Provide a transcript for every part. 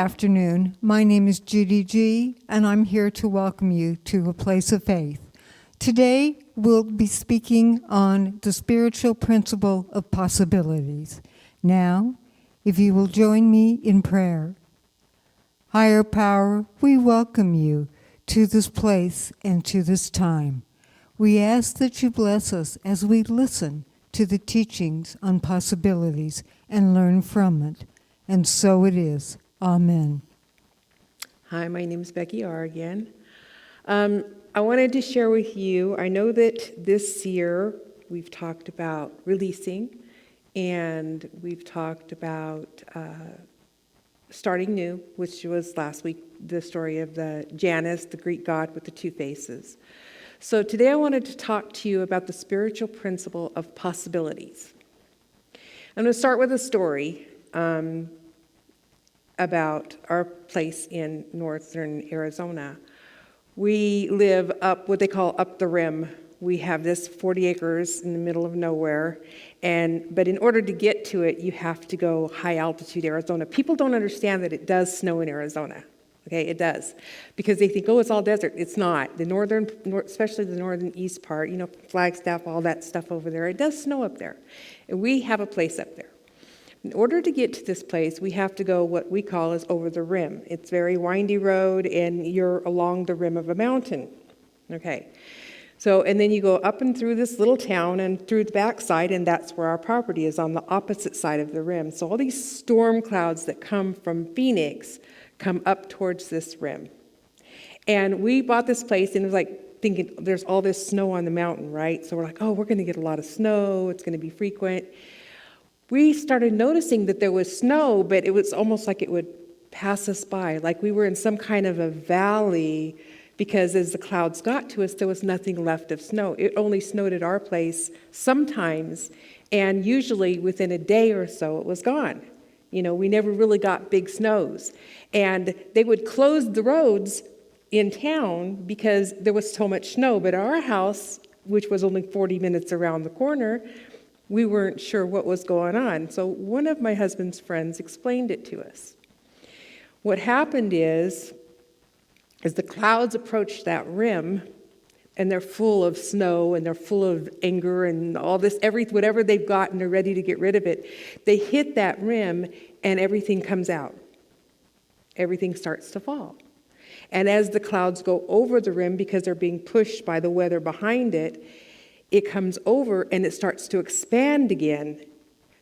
afternoon. My name is Judy G., and I'm here to welcome you to A Place of Faith. Today, we'll be speaking on the spiritual principle of possibilities. Now, if you will join me in prayer. Higher Power, we welcome you to this place and to this time. We ask that you bless us as we listen to the teachings on possibilities and learn from it. And so it is. Amen. Hi, my name is Becky R. again. I wanted to share with you, I know that this year we've talked about releasing, and we've talked about starting new, which was last week, the story of the Janus, the Greek god with the two faces. So today I wanted to talk to you about the spiritual principle of possibilities. I'm going to start with a story about our place in northern Arizona. We live up what they call up the rim. We have this 40 acres in the middle of nowhere, but in order to get to it, you have to go high altitude Arizona. People don't understand that it does snow in Arizona. Okay, it does, because they think, oh, it's all desert. It's not. Especially the northern east part, Flagstaff, all that stuff over there, it does snow up there. And we have a place up there. In order to get to this place, we have to go what we call is over the rim. It's a very windy road, and you're along the rim of a mountain. Okay, so, and then you go up and through this little town and through the backside, and that's where our property is, on the opposite side of the rim. So all these storm clouds that come from Phoenix come up towards this rim. And we bought this place, and it was like thinking there's all this snow on the mountain, right? So we're like, oh, we're going to get a lot of snow. It's going to be frequent. We started noticing that there was snow, but it was almost like it would pass us by, like we were in some kind of a valley, because as the clouds got to us, there was nothing left of snow. It only snowed at our place sometimes, and usually within a day or so, it was gone. We never really got big snows. And they would close the roads in town because there was so much snow. But our house, which was only 40 minutes around the corner, we weren't sure what was going on. So one of my husband's friends explained it to us. What happened is, as the clouds approached that rim, and they're full of snow, and they're full of anger, and all this, whatever they've got, and they're ready to get rid of it, they hit that rim, and everything comes out. Everything starts to fall. And as the clouds go over the rim, because they're being pushed by the weather behind it, it comes over and it starts to expand again.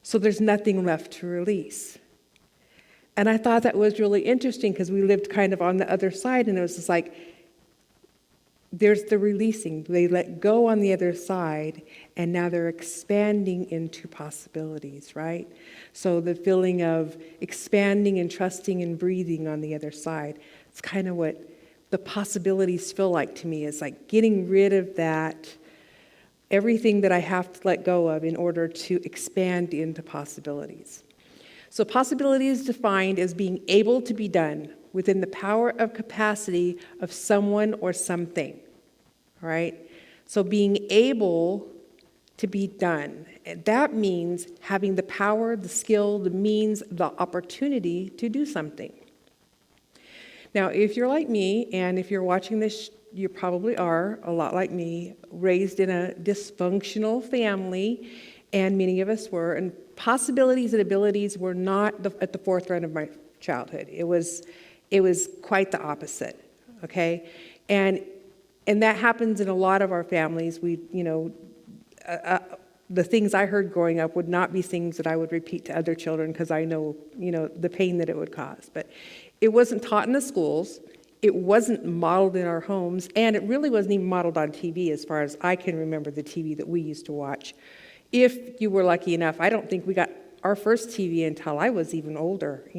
So there's nothing left to release. And I thought that was really interesting, because we lived kind of on the other side, and it was just like, there's the releasing. They let go on the other side, and now they're expanding into possibilities, right? So the feeling of expanding and trusting and breathing on the other side, it's kind of what the possibilities feel like to me. It's like getting rid of that, everything that I have to let go of in order to expand into possibilities. So possibility is defined as being able to be done within the power of capacity of someone or something, right? So being able to be done. That means having the power, the skill, the means, the opportunity to do something. Now, if you're like me, and if you're watching this, you probably are a lot like me, raised in a dysfunctional family, and many of us were, and possibilities and abilities were not at the forefront of my childhood. It was quite the opposite, okay? And that happens in a lot of our families. The things I heard growing up would not be things that I would repeat to other children, because I know, the pain that it would cause. But it wasn't taught in the schools. It wasn't modeled in our homes, and it really wasn't even modeled on TV as far as I can remember the TV that we used to watch. If you were lucky enough, I don't think we got our first TV until I was even older,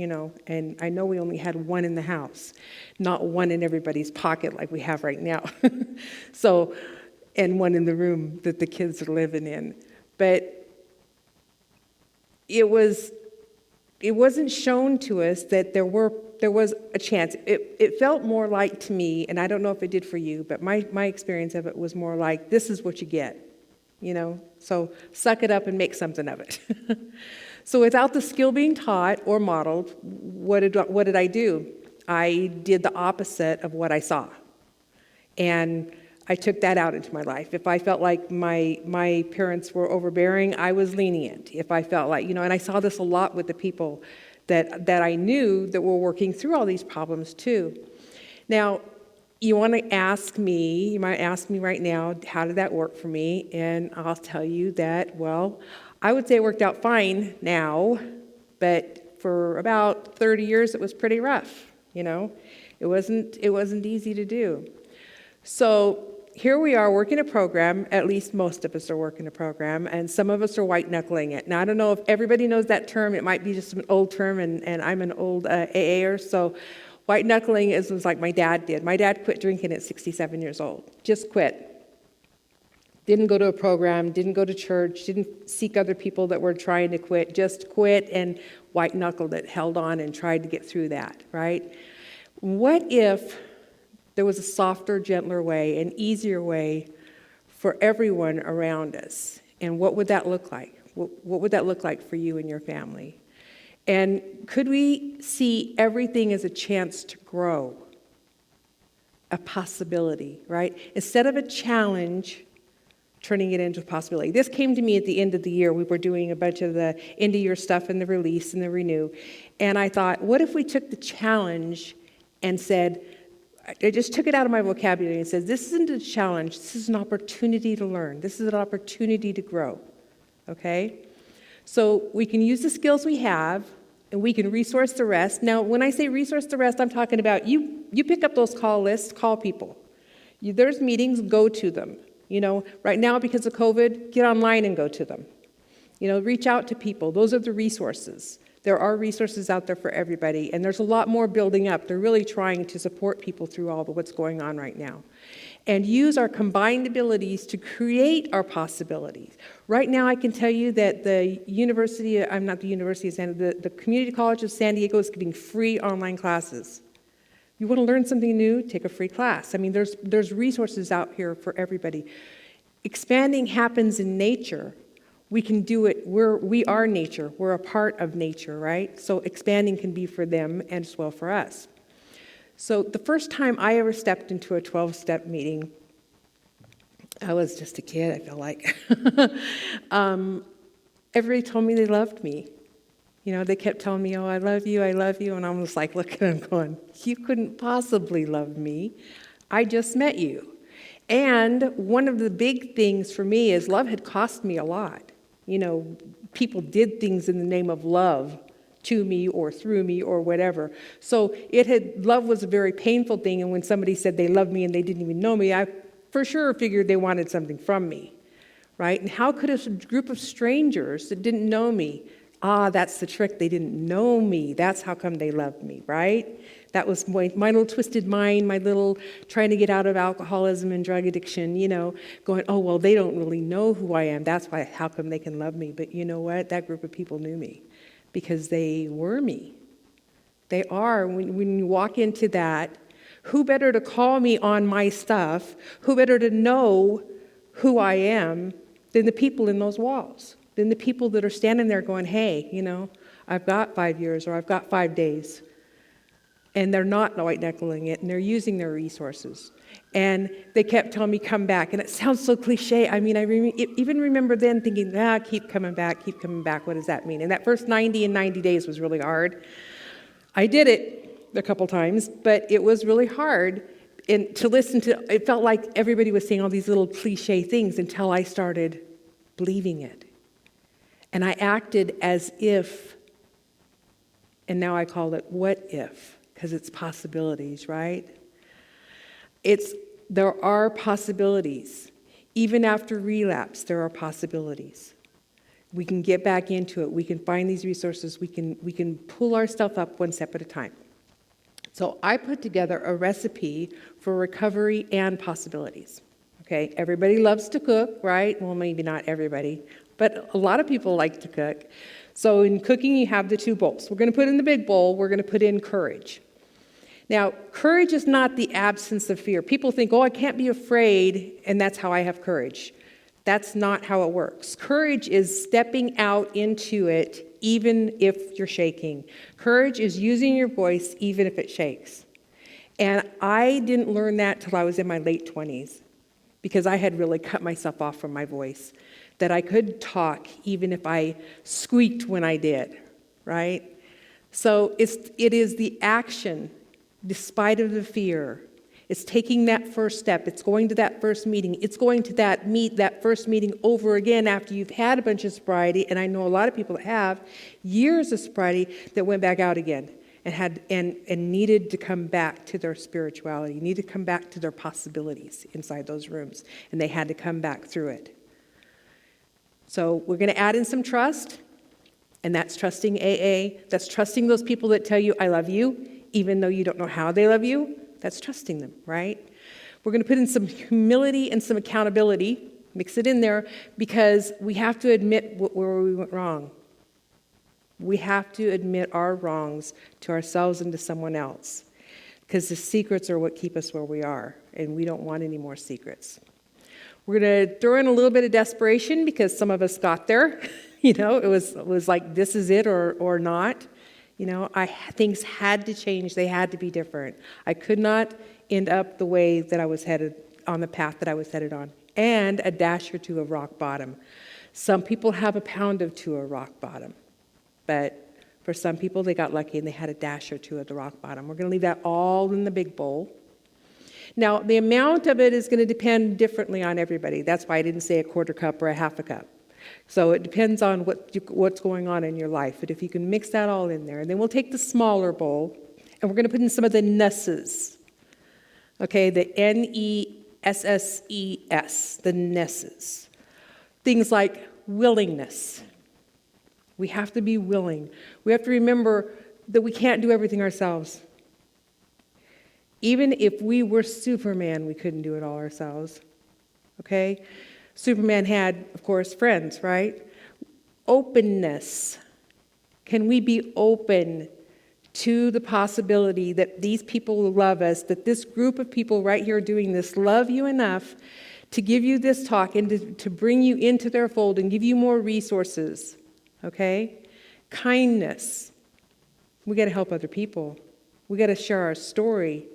and I know we only had one in the house, not one in everybody's pocket like we have right now. So, and one in the room that the kids are living in. But it wasn't shown to us that there was a chance. It felt more like, to me, and I don't know if it did for you, but my experience of it was more like, this is what you get, so suck it up and make something of it. So without the skill being taught or modeled, what did I do? I did the opposite of what I saw. And I took that out into my life. If I felt like my parents were overbearing, I was lenient. If I felt like, and I saw this a lot with the people that I knew that were working through all these problems too. Now, you might ask me right now, how did that work for me? And I'll tell you that, well, I would say it worked out fine now, but for about 30 years it was pretty rough, It wasn't easy to do. So here we are working a program, at least most of us are working a program, and some of us are white-knuckling it. Now, I don't know if everybody knows that term. It might be just an old term, and I'm an old AAer, so white-knuckling was like my dad did. My dad quit drinking at 67 years old, just quit. Didn't go to a program, didn't go to church, didn't seek other people that were trying to quit, just quit and white-knuckled it, held on and tried to get through that, right? What if there was a softer, gentler way, an easier way for everyone around us? And what would that look like? What would that look like for you and your family? And could we see everything as a chance to grow? A possibility, right? Instead of a challenge, turning it into a possibility. This came to me at the end of the year. We were doing a bunch of the end-of-year stuff and the release and the renew. And I thought, what if we took the challenge and said, I just took it out of my vocabulary and said, this isn't a challenge, this is an opportunity to learn. This is an opportunity to grow, okay? So we can use the skills we have, and we can resource the rest. Now, when I say resource the rest, I'm talking about you pick up those call lists, call people. There's meetings, go to them. Right now, because of COVID, get online and go to them. Reach out to people. Those are the resources. There are resources out there for everybody, and there's a lot more building up. They're really trying to support people through all of what's going on right now. And use our combined abilities to create our possibilities. Right now, I can tell you that the Community College of San Diego is giving free online classes. You want to learn something new? Take a free class. There's resources out here for everybody. Expanding happens in nature. We can do it. We are nature. We're a part of nature, right? So expanding can be for them and as well for us. So the first time I ever stepped into a 12-step meeting, I was just a kid, I feel like. Everybody told me they loved me. They kept telling me, oh, I love you, and I was like looking at them going, you couldn't possibly love me. I just met you. And one of the big things for me is love had cost me a lot. People did things in the name of love to me or through me or whatever. So love was a very painful thing, and when somebody said they loved me and they didn't even know me, I for sure figured they wanted something from me, right? And how could a group of strangers that didn't know me, that's the trick, they didn't know me, that's how come they loved me, right? That was my little twisted mind, my little trying to get out of alcoholism and drug addiction, going, oh, well, they don't really know who I am, that's why, how come they can love me? But you know what? That group of people knew me because they were me. They are. When you walk into that, who better to call me on my stuff, who better to know who I am than the people in those walls, than the people that are standing there going, hey, I've got 5 years or I've got 5 days. And they're not white-knuckling it, and they're using their resources. And they kept telling me, come back. And it sounds so cliche. I even remember then thinking, keep coming back, what does that mean? And that first 90 days was really hard. I did it a couple times, but it was really hard. And to listen to, it felt like everybody was saying all these little cliche things until I started believing it. And I acted as if, and now I call it what if. Because it's possibilities, right? There are possibilities. Even after relapse, there are possibilities. We can get back into it. We can find these resources. We can pull our stuff up one step at a time. So I put together a recipe for recovery and possibilities. Okay, everybody loves to cook, right? Well, maybe not everybody, but a lot of people like to cook. So in cooking, you have the two bowls. We're going to put in the big bowl, we're going to put in courage. Now, courage is not the absence of fear. People think, I can't be afraid, and that's how I have courage. That's not how it works. Courage is stepping out into it even if you're shaking. Courage is using your voice even if it shakes. And I didn't learn that till I was in my late 20s because I had really cut myself off from my voice, that I could talk even if I squeaked when I did, right? So it is the action despite of the fear. It's taking that first step. It's going to that first meeting. It's going to that first meeting over again after you've had a bunch of sobriety, and I know a lot of people that have years of sobriety that went back out again and needed to come back to their spirituality, needed to come back to their possibilities inside those rooms, and they had to come back through it. So we're going to add in some trust, and that's trusting AA. That's trusting those people that tell you, I love you, even though you don't know how they love you. That's trusting them, right? We're going to put in some humility and some accountability, mix it in there, because we have to admit where we went wrong. We have to admit our wrongs to ourselves and to someone else, because the secrets are what keep us where we are, and we don't want any more secrets. We're going to throw in a little bit of desperation because some of us got there. It was like, this is it or not. Things had to change. They had to be different. I could not end up the way that I was headed, on the path that I was headed on, and a dash or two of rock bottom. Some people have a pound of two of rock bottom, but for some people, they got lucky and they had a dash or two of the rock bottom. We're going to leave that all in the big bowl. Now, the amount of it is going to depend differently on everybody. That's why I didn't say a quarter cup or a half a cup. So it depends on what's going on in your life. But if you can mix that all in there, and then we'll take the smaller bowl, and we're going to put in some of the nesses. Okay, the Nesses, the nesses. Things like willingness. We have to be willing. We have to remember that we can't do everything ourselves. Even if we were Superman, we couldn't do it all ourselves. Okay? Superman had, of course, friends, right? Openness. Can we be open to the possibility that these people love us, that this group of people right here doing this love you enough to give you this talk and to bring you into their fold and give you more resources, okay? Kindness. We got to help other people. We got to share our story.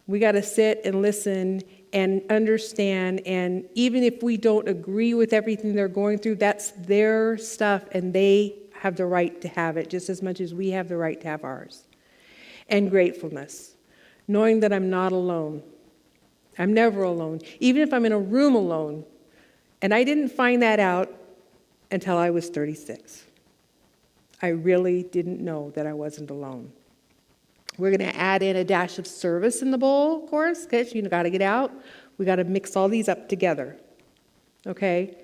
We got to sit and listen and understand, and even if we don't agree with everything they're going through, that's their stuff, and they have the right to have it just as much as we have the right to have ours. And gratefulness, knowing that I'm not alone. I'm never alone, even if I'm in a room alone. And I didn't find that out until I was 36. I really didn't know that I wasn't alone. We're going to add in a dash of service in the bowl, of course, because you got to get out. We got to mix all these up together, okay?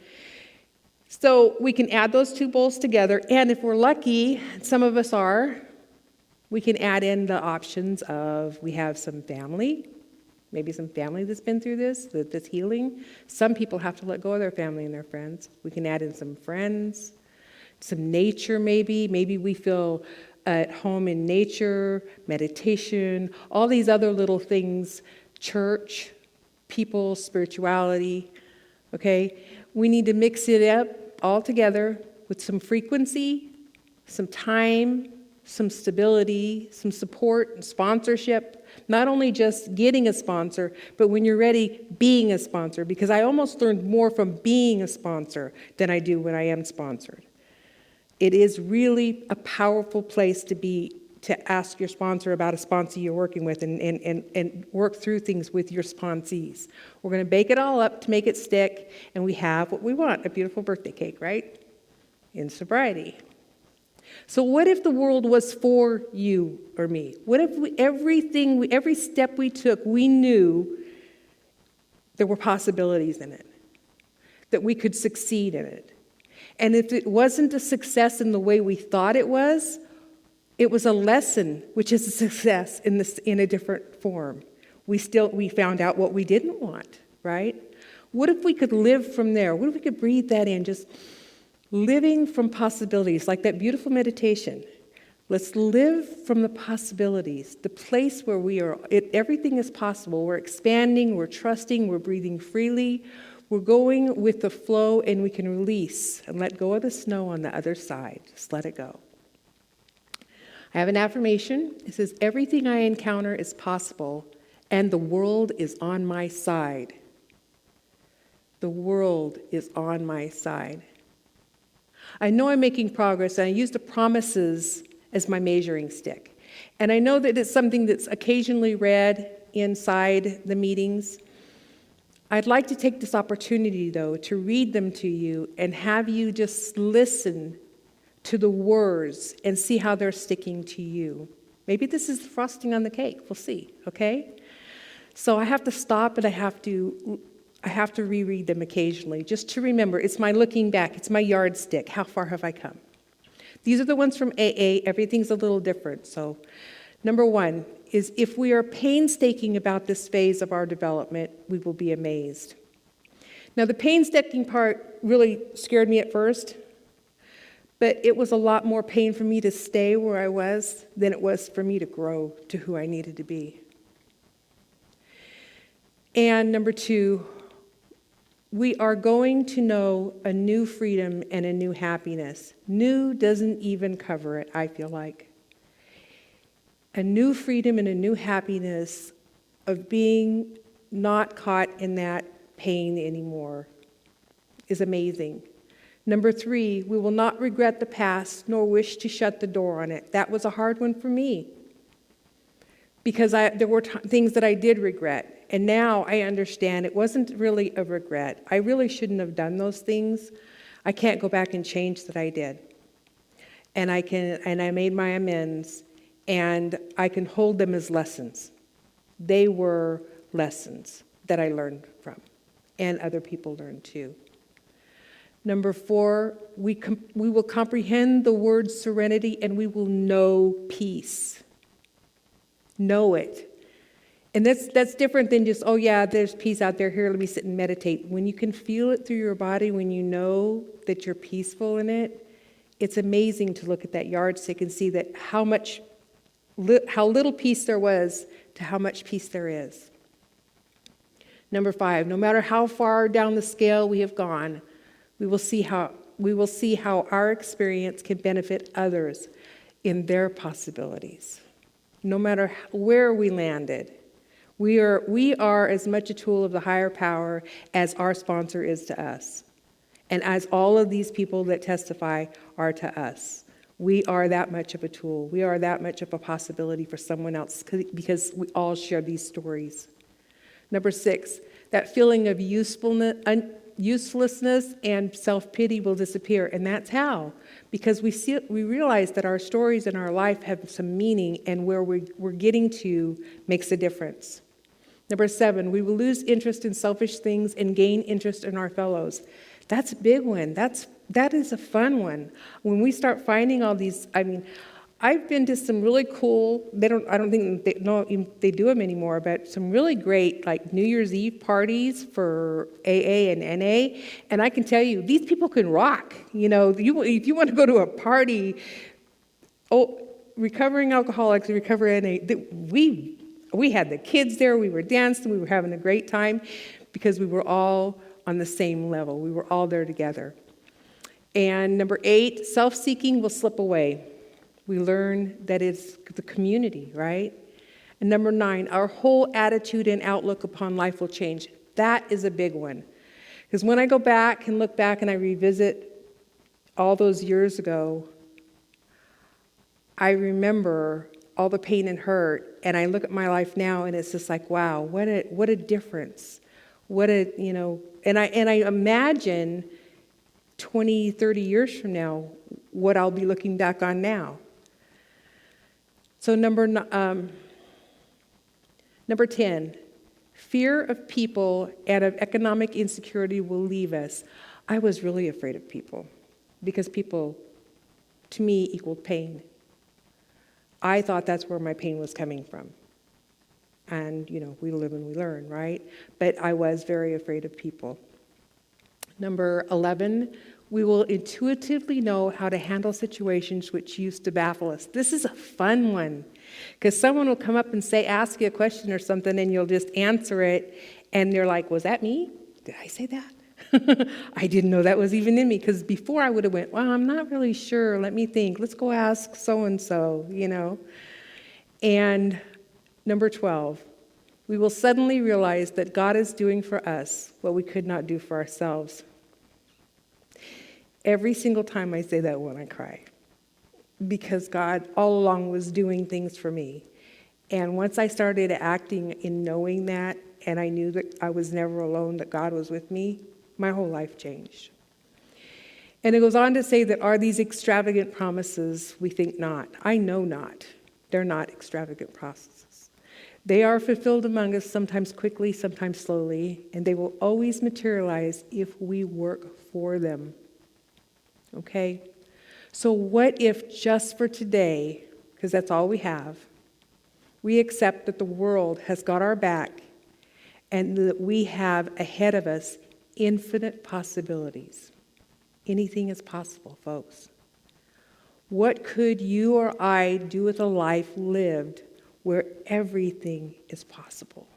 So we can add those two bowls together, and if we're lucky, some of us are, we can add in the options of we have some family, maybe some family that's been through this healing. Some people have to let go of their family and their friends. We can add in some friends, some nature maybe. Maybe we feel at home in nature, meditation, all these other little things, church, people, spirituality, okay? We need to mix it up all together with some frequency, some time, some stability, some support and sponsorship. Not only just getting a sponsor, but when you're ready, being a sponsor, because I almost learned more from being a sponsor than I do when I am sponsored. It is really a powerful place to be, to ask your sponsor about a sponsor you're working with and work through things with your sponsees. We're going to bake it all up to make it stick, and we have what we want, a beautiful birthday cake, right? In sobriety. So what if the world was for you or me? What if every step we took, we knew there were possibilities in it, that we could succeed in it? And if it wasn't a success in the way we thought it was a lesson, which is a success in a different form. We found out what we didn't want, right? What if we could live from there? What if we could breathe that in, just living from possibilities, like that beautiful meditation. Let's live from the possibilities, the place where we are. Everything is possible. We're expanding, we're trusting, we're breathing freely, We're going with the flow, and we can release and let go of the snow on the other side. Just let it go. I have an affirmation. It says, everything I encounter is possible, and the world is on my side. The world is on my side. I know I'm making progress, and I use the promises as my measuring stick. And I know that it's something that's occasionally read inside the meetings. I'd like to take this opportunity, though, to read them to you and have you just listen to the words and see how they're sticking to you. Maybe this is frosting on the cake. We'll see, okay? So I have to stop and I have to reread them occasionally just to remember. It's my looking back. It's my yardstick. How far have I come? These are the ones from AA. Everything's a little different. So number one is, if we are painstaking about this phase of our development, we will be amazed. Now, the painstaking part really scared me at first, but it was a lot more pain for me to stay where I was than it was for me to grow to who I needed to be. And number two, we are going to know a new freedom and a new happiness. New doesn't even cover it, I feel like. A new freedom and a new happiness of being not caught in that pain anymore is amazing. Number three, we will not regret the past nor wish to shut the door on it. That was a hard one for me because there were things that I did regret. And now I understand it wasn't really a regret. I really shouldn't have done those things. I can't go back and change that I did. And I made my amends, and I can hold them as lessons. They were lessons that I learned from, and other people learned too. Number four, we will comprehend the word serenity, and we will know peace. Know it. And that's different than just, oh yeah, there's peace out there, here, let me sit and meditate. When you can feel it through your body, when you know that you're peaceful in it, it's amazing to look at that yardstick and see that how little peace there was to how much peace there is. Number five, no matter how far down the scale we have gone, we will see how our experience can benefit others in their possibilities. No matter where we landed, we are as much a tool of the higher power as our sponsor is to us, and as all of these people that testify are to us. We are that much of a tool. We are that much of a possibility for someone else because we all share these stories. Number six, that feeling of uselessness and self-pity will disappear. And that's how. Because we realize that our stories in our life have some meaning, and where we're getting to makes a difference. Number seven, we will lose interest in selfish things and gain interest in our fellows. That's a big one. That is a fun one. When we start finding all these, I've been to some really cool, I don't think they do them anymore, but some really great like New Year's Eve parties for AA and NA. And I can tell you, these people can rock. If you want to go to a party, recovering alcoholics, recovering NA, we had the kids there, we were dancing, we were having a great time because we were all on the same level. We were all there together. And number eight, self-seeking will slip away. We learn that it's the community, right? And number nine, our whole attitude and outlook upon life will change. That is a big one. Because when I go back and look back and I revisit all those years ago, I remember all the pain and hurt, and I look at my life now and it's just like, wow, what a difference. And I imagine 20, 30 years from now, what I'll be looking back on now. So number 10, fear of people and of economic insecurity will leave us. I was really afraid of people because people, to me, equaled pain. I thought that's where my pain was coming from. And, we live and we learn, right? But I was very afraid of people. Number 11, we will intuitively know how to handle situations which used to baffle us. This is a fun one because someone will come up and ask you a question or something, and you'll just answer it, and they're like, was that me? Did I say that? I didn't know that was even in me, because before I would have went, well, I'm not really sure. Let me think. Let's go ask so-and-so, And number 12, we will suddenly realize that God is doing for us what we could not do for ourselves. Every single time I say that one, I cry, because God all along was doing things for me. And once I started acting in knowing that, and I knew that I was never alone, that God was with me, my whole life changed. And it goes on to say that are these extravagant promises? We think not. I know not. They're not extravagant promises. They are fulfilled among us, sometimes quickly, sometimes slowly, and they will always materialize if we work for them. Okay? So what if just for today, because that's all we have, we accept that the world has got our back and that we have ahead of us infinite possibilities. Anything is possible, folks. What could you or I do with a life lived where everything is possible?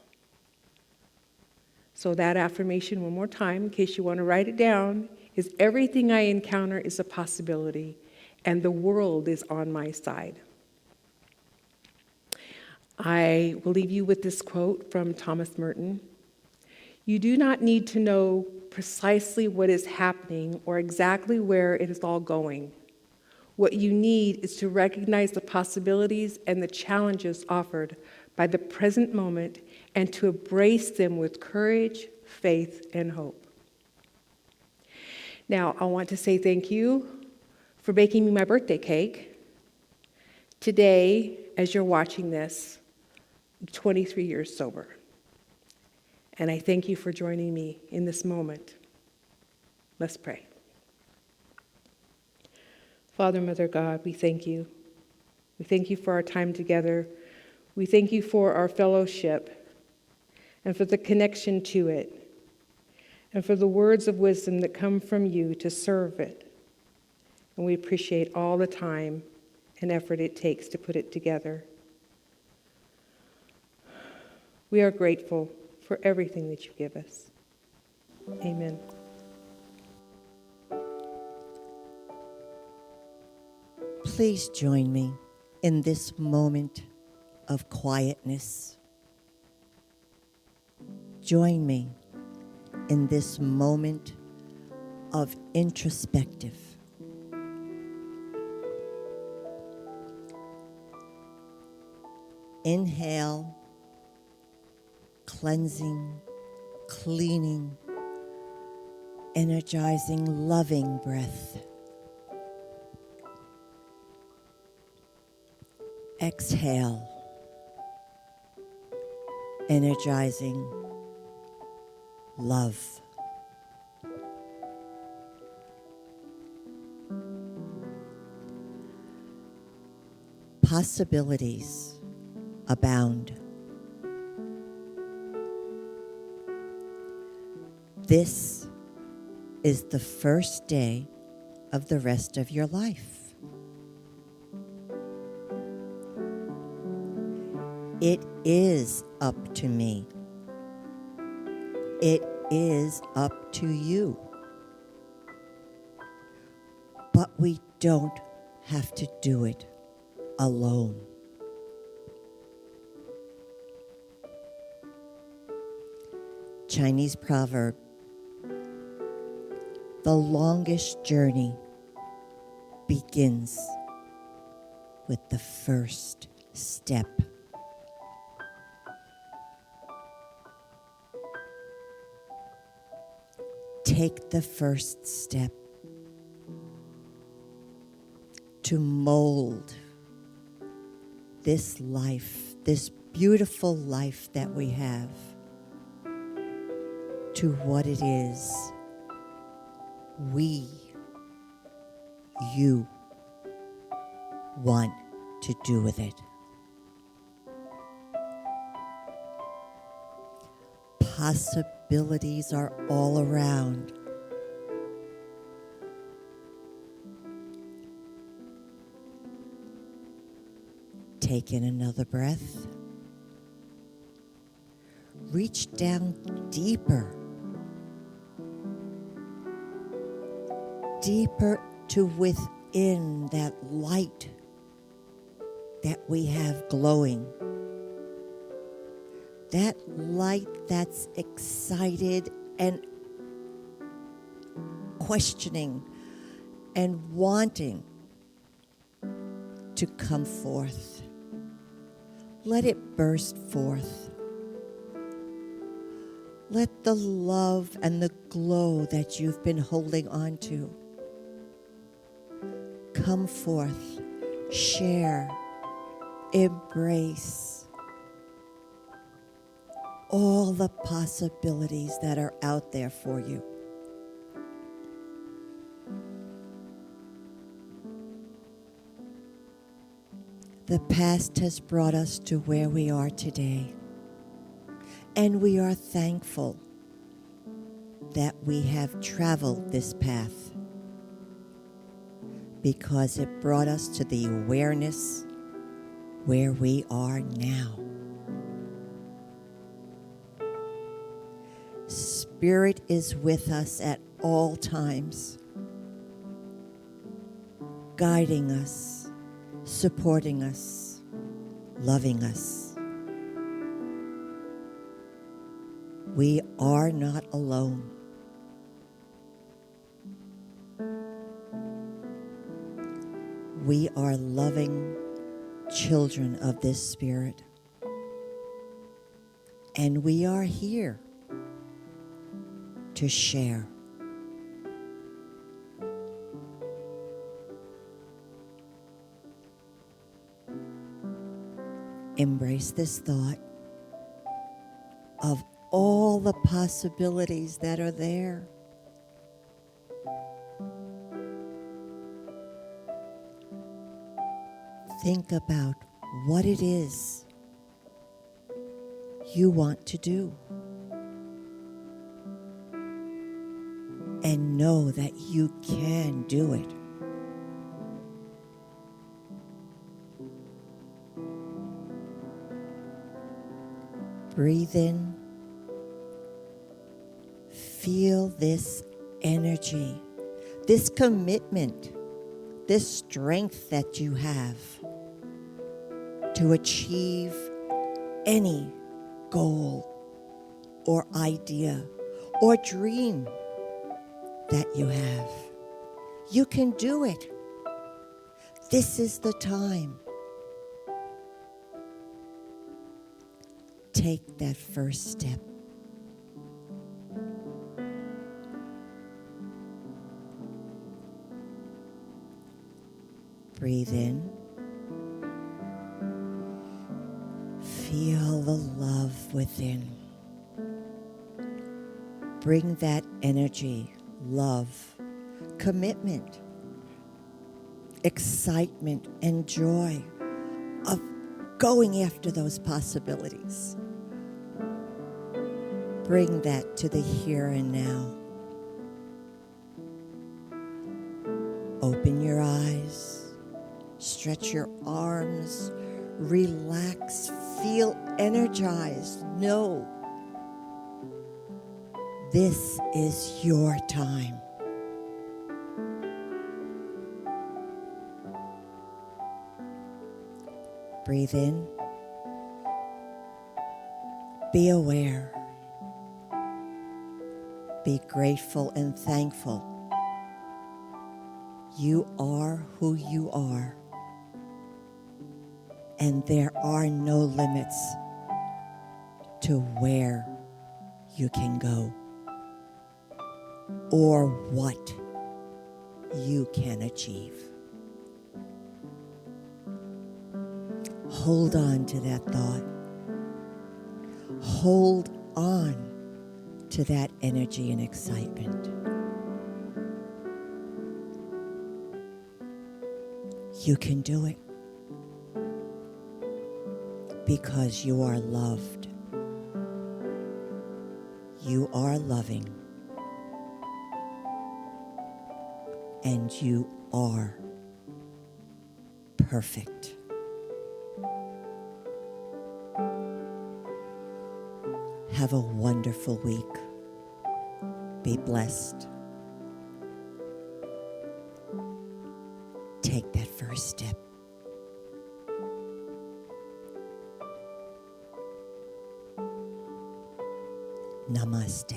So that affirmation one more time, in case you want to write it down, is everything I encounter is a possibility, and the world is on my side. I will leave you with this quote from Thomas Merton. You do not need to know precisely what is happening or exactly where it is all going. What you need is to recognize the possibilities and the challenges offered by the present moment and to embrace them with courage, faith, and hope. Now, I want to say thank you for baking me my birthday cake. Today, as you're watching this, I'm 23 years sober. And I thank you for joining me in this moment. Let's pray. Father, Mother God, we thank you. We thank you for our time together. We thank you for our fellowship and for the connection to it and for the words of wisdom that come from you to serve it. And we appreciate all the time and effort it takes to put it together. We are grateful for everything that you give us. Amen. Please join me in this moment of quietness. Join me in this moment of introspective. Inhale, cleansing, cleaning, energizing, loving breath. Exhale, energizing, love. Possibilities abound. This is the first day of the rest of your life. It is up to me. It is up to you. But we don't have to do it alone. Chinese proverb, the longest journey begins with the first step. Take the first step to mold this life, this beautiful life that we have, to what it is you want to do with it. Possibilities are all around. Take in another breath. Reach down deeper deeper to within that light that we have glowing. That light that's excited and questioning and wanting to come forth. Let it burst forth. Let the love and the glow that you've been holding on to come forth, share, embrace all the possibilities that are out there for you. The past has brought us to where we are today, and we are thankful that we have traveled this path because it brought us to the awareness where we are now. Spirit is with us at all times, guiding us, supporting us, loving us. We are not alone. We are loving children of this Spirit. And we are here to share. Embrace this thought of all the possibilities that are there. Think about what it is you want to do. And know that you can do it. Breathe in. Feel this energy, this commitment, this strength that you have to achieve any goal or idea or dream that you have. You can do it. This is the time. Take that first step. Breathe in. Feel the love within. Bring that energy, love, commitment, excitement, and joy of going after those possibilities. Bring that to the here and now. Open your eyes, stretch your arms, relax, feel energized. Know this is your time. Breathe in. Be aware. Be grateful and thankful. You are who you are. And there are no limits to where you can go or what you can achieve. Hold on to that thought. Hold on to that energy and excitement. You can do it because you are loved. You are loving. And you are perfect. Have a wonderful week. Be blessed. take that first step. Namaste.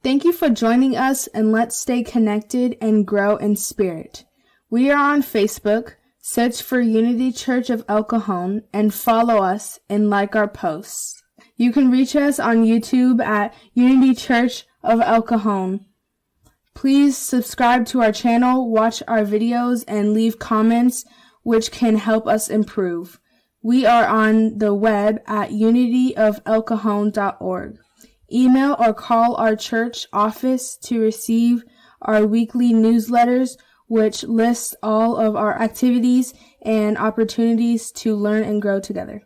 Thank you for joining us, and let's stay connected and grow in spirit. We are on Facebook. Search for Unity Church of El Cajon and follow us and like our posts. You can reach us on YouTube at Unity Church of El Cajon. Please subscribe to our channel, watch our videos, and leave comments which can help us improve. We are on the web at unityofelcajon.org. Email or call our church office to receive our weekly newsletters, which lists all of our activities and opportunities to learn and grow together.